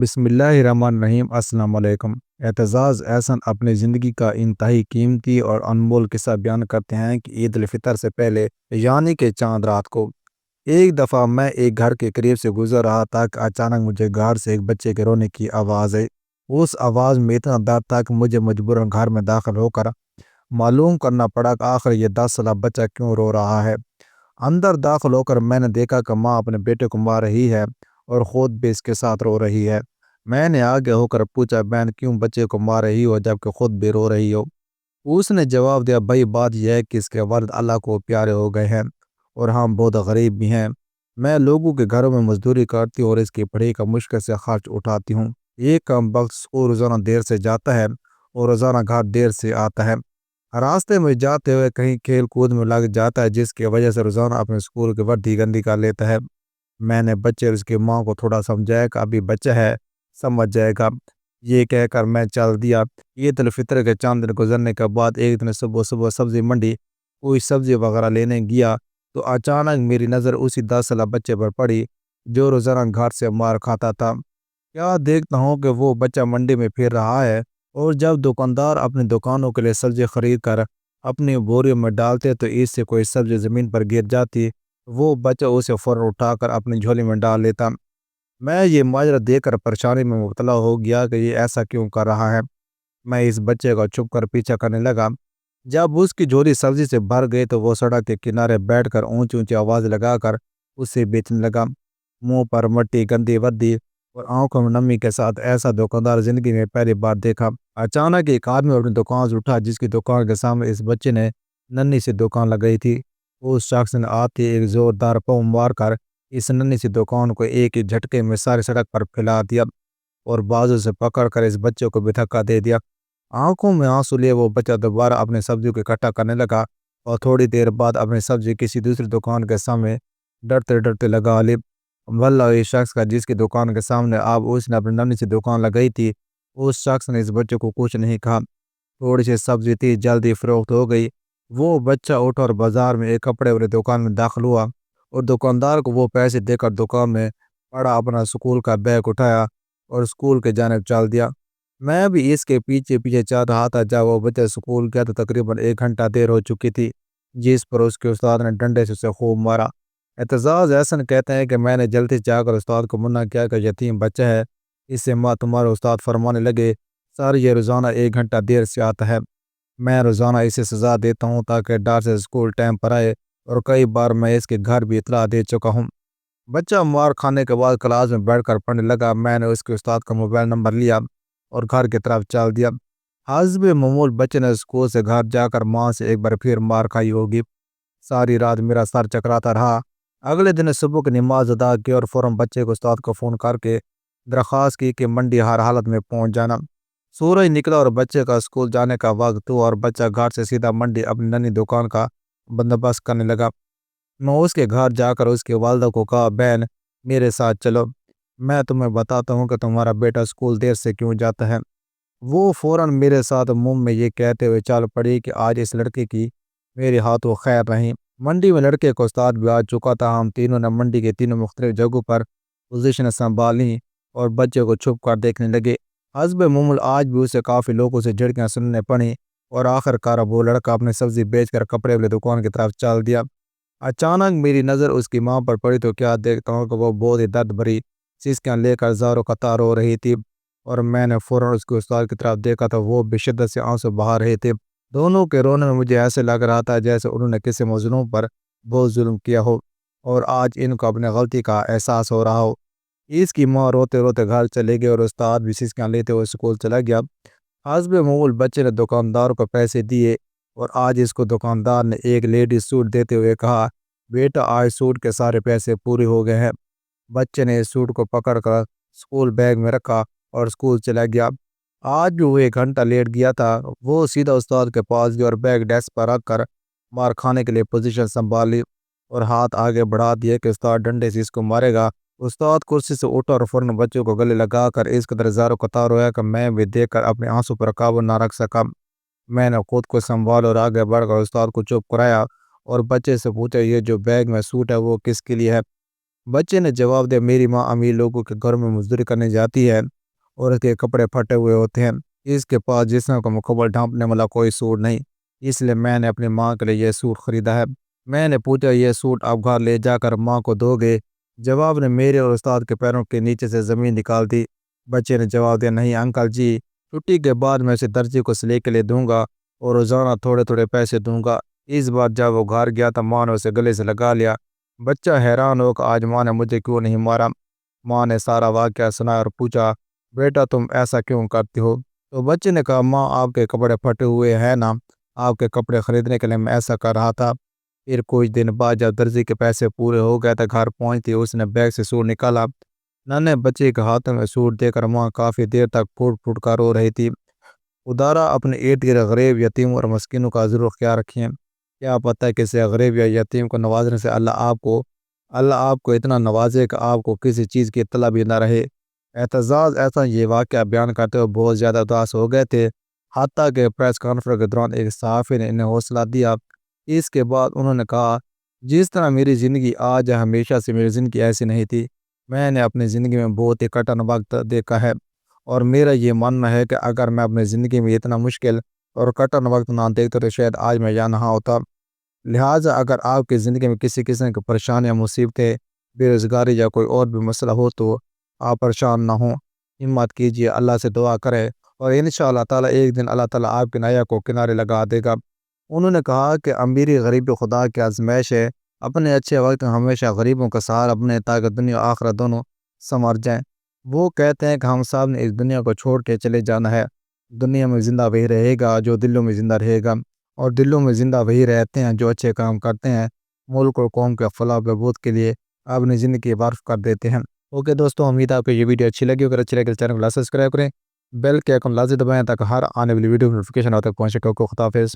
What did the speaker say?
بسم اللہ الرحمن الرحیم۔ السلام علیکم۔ اعتزاز احسن اپنی زندگی کا انتہائی قیمتی اور انمول قصہ بیان کرتے ہیں کہ عید الفطر سے پہلے یعنی کہ چاند رات کو ایک دفعہ میں ایک گھر کے قریب سے گزر رہا تھا کہ اچانک مجھے گھر سے ایک بچے کے رونے کی آواز آئی۔ اس آواز میں اتنا درد تھا کہ مجھے مجبوراً گھر میں داخل ہو کر معلوم کرنا پڑا کہ آخر یہ 10 سالہ بچہ کیوں رو رہا ہے۔ اندر داخل ہو کر میں نے دیکھا کہ ماں اپنے بیٹے کو مار رہی ہے اور خود بھی اس کے ساتھ رو رہی ہے۔ میں نے آگے ہو کر پوچھا، بہن کیوں بچے کو مار رہی ہو جبکہ خود بھی رو رہی ہو؟ اس نے جواب دیا، بھائی بات یہ ہے کہ اس کے والد اللہ کو پیارے ہو گئے ہیں اور ہم بہت غریب بھی ہیں۔ میں لوگوں کے گھروں میں مزدوری کرتی ہوں اور اس کی پڑھائی کا مشکل سے خرچ اٹھاتی ہوں۔ ایک کم وقت اسکول روزانہ دیر سے جاتا ہے اور روزانہ گھر دیر سے آتا ہے۔ راستے میں جاتے ہوئے کہیں کھیل کود میں لگ جاتا ہے جس کی وجہ سے روزانہ اپنے اسکول کی وردی گندی کر لیتا ہے۔ میں نے بچے اور اس کی ماں کو تھوڑا سمجھایا کہ ابھی بچہ ہے، سمجھ جائے گا۔ یہ کہہ کر میں چل دیا۔ عید الفطر کے چند دن گزرنے کے بعد ایک دن صبح صبح سبزی منڈی کوئی سبزی وغیرہ لینے گیا تو اچانک میری نظر اسی 10 سالہ بچے پر پڑی جو روزانہ گھر سے مار کھاتا تھا۔ کیا دیکھتا ہوں کہ وہ بچہ منڈی میں پھر رہا ہے اور جب دکاندار اپنی دکانوں کے لیے سبزی خرید کر اپنی بوریوں میں ڈالتے تو اس سے کوئی سبزی زمین پر گر جاتی، وہ بچہ اسے فوراً اٹھا کر اپنی جھولی میں ڈال لیتا۔ میں یہ ماجرا دیکھ کر پریشانی میں مبتلا ہو گیا کہ یہ ایسا کیوں کر رہا ہے۔ میں اس بچے کا چھپ کر پیچھا کرنے لگا۔ جب اس کی جھولی سبزی سے بھر گئی تو وہ سڑک کے کنارے بیٹھ کر اونچی اونچی آواز لگا کر اسے بیچنے لگا۔ منہ پر مٹی، گندی وردی اور آنکھوں میں نمی کے ساتھ ایسا دکاندار زندگی میں پہلی بار دیکھا۔ اچانک ایک آدمی اپنی دکان سے اٹھا جس کی دکان کے سامنے اس بچے نے ننھی سی دکان لگائی تھی۔ اس شخص نے آتے ایک زوردار پاؤں مار کر اس ننھی سی دکان کو ایک ہی جھٹکے میں ساری سڑک پر پھیلا دیا اور بازو سے پکڑ کر اس بچے کو بھی دھکا دے دیا۔ آنکھوں میں آنسو لیے وہ بچہ دوبارہ اپنی سبزی کو اکٹھا کرنے لگا اور تھوڑی دیر بعد اپنی سبزی کسی دوسری دکان کے سامنے ڈرتے ڈرتے لگا لی۔ واللہ اس شخص کا جس کی دکان کے سامنے اب اس نے اپنی ننھی سی دکان لگائی تھی، اس شخص نے اس بچے کو کچھ نہیں کہا۔ تھوڑی سی سبزی تھی، جلدی فروخت ہو گئی۔ وہ بچہ اٹھا اور بازار میں ایک کپڑے والی دکان میں داخل ہوا اور دکاندار کو وہ پیسے دے کر دکان میں پڑا اپنا اسکول کا بیگ اٹھایا اور اسکول کے جانب چل دیا۔ میں بھی اس کے پیچھے پیچھے چل رہا تھا۔ جب وہ بچہ اسکول گیا تو تقریباً 1 گھنٹہ دیر ہو چکی تھی، جس پر اس کے استاد نے ڈنڈے سے اسے خوب مارا۔ اعتزاز احسن کہتے ہیں کہ میں نے جلدی سے جا کر استاد کو منع کیا کہ یتیم بچہ ہے، اس سے ماں تمہارے استاد فرمانے لگے، سر یہ روزانہ 1 گھنٹہ دیر سے آتا ہے، میں روزانہ اسے سزا دیتا ہوں تاکہ ڈر سے اسکول ٹائم پر آئے، اور کئی بار میں اس کے گھر بھی اطلاع دے چکا ہوں۔ بچہ مار کھانے کے بعد کلاس میں بیٹھ کر پڑھنے لگا۔ میں نے اس کے استاد کا موبائل نمبر لیا اور گھر کی طرف چل دیا۔ حسب معمول بچے نے اسکول سے گھر جا کر ماں سے ایک بار پھر مار کھائی ہوگی۔ ساری رات میرا سر چکراتا رہا۔ اگلے دن صبح کی نماز ادا کی اور فوراً بچے کو استاد کو فون کر کے درخواست کی کہ منڈی ہر حالت میں پہنچ جانا۔ سورج نکلا اور بچے کا اسکول جانے کا وقت ہوا اور بچہ گھر سے سیدھا منڈی اپنی ننھی دکان کا بندوبست کرنے لگا۔ میں اس کے گھر جا کر اس کی والدہ کو کہا، بہن میرے ساتھ چلو، میں تمہیں بتاتا ہوں کہ تمہارا بیٹا اسکول دیر سے کیوں جاتا ہے۔ وہ فوراً میرے ساتھ منہ میں یہ کہتے ہوئے چل پڑی کہ آج اس لڑکے کی میرے ہاتھوں خیر نہیں۔ منڈی میں لڑکے کا استاد بھی آ چکا تھا۔ ہم تینوں نے منڈی کے تینوں مختلف جگہوں پر پوزیشن سنبھالی اور بچے کو چھپ کر دیکھنے لگے۔ حسب معمول آج بھی اسے کافی لوگوں سے جھڑکیاں سننے پڑیں اور آخر کار وہ لڑکا اپنی سبزی بیچ کر کپڑے والی دکان کی طرف چل دیا۔ اچانک میری نظر اس کی ماں پر پڑی تو کیا دیکھتا ہوں کہ وہ بہت ہی درد بھری سیسکیاں لے کر زاروں قطار رو رہی تھی، اور میں نے فوراً اس کے استاد کی طرف دیکھا تو وہ بھی شدت سے آنسو بہا رہے تھے۔ دونوں کے رونے میں مجھے ایسے لگ رہا تھا جیسے انہوں نے کسی مظلوم پر بہت ظلم کیا ہو اور آج ان کو اپنی غلطی کا احساس ہو رہا ہو۔ اس کی ماں روتے روتے گھر چلے گئی اور استاد بھی سیسکیاں لیتے ہوئے اسکول چلا گیا۔ حسب معمول بچے نے دکاندار کو پیسے دیے اور آج اس کو دکاندار نے ایک لیڈی سوٹ دیتے ہوئے کہا، بیٹا آج سوٹ کے سارے پیسے پورے ہو گئے ہیں۔ بچے نے اس سوٹ کو پکڑ کر اسکول بیگ میں رکھا اور اسکول چلا گیا۔ آج بھی وہ 1 گھنٹہ لیٹ گیا تھا۔ وہ سیدھا استاد کے پاس گیا اور بیگ ڈیسک پر رکھ کر مار کھانے کے لیے پوزیشن سنبھال لی اور ہاتھ آگے بڑھا دیا کہ استاد ڈنڈے سے اس کو مارے گا۔ استاد کرسی سے اٹھا اور فوراً بچوں کو گلے لگا کر اس قدر زاروں قطار رویا کہ میں بھی دیکھ کر اپنے آنسو پر قابو نہ رکھ سکا۔ میں نے خود کو سنبھال اور آگے بڑھ کر استاد کو چپ کرایا اور بچے سے پوچھا، یہ جو بیگ میں سوٹ ہے وہ کس کے لیے ہے؟ بچے نے جواب دیا میری ماں امیر لوگوں کے گھر میں مزدوری کرنے جاتی ہے اور اس کے کپڑے پھٹے ہوئے ہوتے ہیں، اس کے پاس جسم کو مکمل ڈھانپنے والا کوئی سوٹ نہیں، اس لیے میں نے اپنی ماں کے لیے یہ سوٹ خریدا ہے۔ میں نے پوچھا یہ سوٹ آپ گھر لے جا کر ماں کو دو گے؟ جواب نے میرے اور استاد کے پیروں کے نیچے سے زمین نکال دی۔ بچے نے جواب دیا نہیں انکل جی، چھٹی کے بعد میں اسے درجی کو سلے کے لیے دوں گا اور روزانہ تھوڑے تھوڑے پیسے دوں گا۔ اس بار جب وہ گھر گیا تو ماں نے اسے گلے سے لگا لیا۔ بچہ حیران ہو کہ آج ماں نے مجھے کیوں نہیں مارا۔ ماں نے سارا واقعہ سنایا اور پوچھا بیٹا تم ایسا کیوں کرتے ہو؟ تو بچے نے کہا ماں آپ کے کپڑے پھٹے ہوئے ہیں نا، آپ کے کپڑے خریدنے کے لیے میں ایسا کر رہا تھا۔ پھر کچھ دن بعد جب درزی کے پیسے پورے ہو گئے تو گھر پہنچتی اس نے بیگ سے سوٹ نکالا۔ ننھے بچے کے ہاتھ میں سوٹ دے کر ماں کافی دیر تک پھوٹ پھوٹ کر رو رہی تھی۔ خدارا اپنے ارد گرد غریب یتیم اور مسکینوں کا ضرور خیال رکھیں، کیا پتہ ہے کسی غریب یا یتیم کو نوازنے سے اللہ آپ کو اتنا نوازے کہ آپ کو کسی چیز کی اطلاع بھی نہ رہے۔ اعتزاز ایسا یہ واقعہ بیان کرتے ہوئے بہت زیادہ اداس ہو گئے تھے، حتیٰ کہ پریس کانفرنس کے دوران ایک صحافی نے انہیں حوصلہ دیا۔ اس کے بعد انہوں نے کہا جس طرح میری زندگی آج ہے ہمیشہ سے میری زندگی ایسی نہیں تھی۔ میں نے اپنی زندگی میں بہت ہی کٹن وقت دیکھا ہے اور میرا یہ ماننا ہے کہ اگر میں اپنی زندگی میں اتنا مشکل اور کٹن وقت نہ دیکھتا تو شاید آج میں یہاں نہ ہوتا۔ لہٰذا اگر آپ کی زندگی میں کسی قسم کی پریشانیاں، مصیبتیں، بے روزگاری یا کوئی اور بھی مسئلہ ہو تو آپ پریشان نہ ہوں، ہمت کیجیے، اللہ سے دعا کریں اور انشاءاللہ تعالیٰ ایک دن اللہ تعالیٰ آپ کی نیا کو کنارے لگا دے گا۔ انہوں نے کہا کہ امیری غریبی خدا کی آزمائش ہے، اپنے اچھے وقت میں ہمیشہ غریبوں کا سہارا بنے تاکہ دنیا و آخرت دونوں سنور جائیں۔ وہ کہتے ہیں کہ ہم سب نے اس دنیا کو چھوڑ کے چلے جانا ہے، دنیا میں زندہ وہی رہے گا جو دلوں میں زندہ رہے گا، اور دلوں میں زندہ وہی رہتے ہیں جو اچھے کام کرتے ہیں، ملک اور قوم کے فلاح و بہبود کے لیے اپنی زندگی وقف کر دیتے ہیں۔ اوکے دوستوں، امید ہے آپ کو یہ ویڈیو اچھی لگی، اگر اچھی لگے تو چینل کو سبسکرائب کریں، بیل کے آئیکن لازمی دبائیں تاکہ ہر آنے والی ویڈیو نوٹیفیکیشن آپ تک پہنچے۔ خدا حافظ۔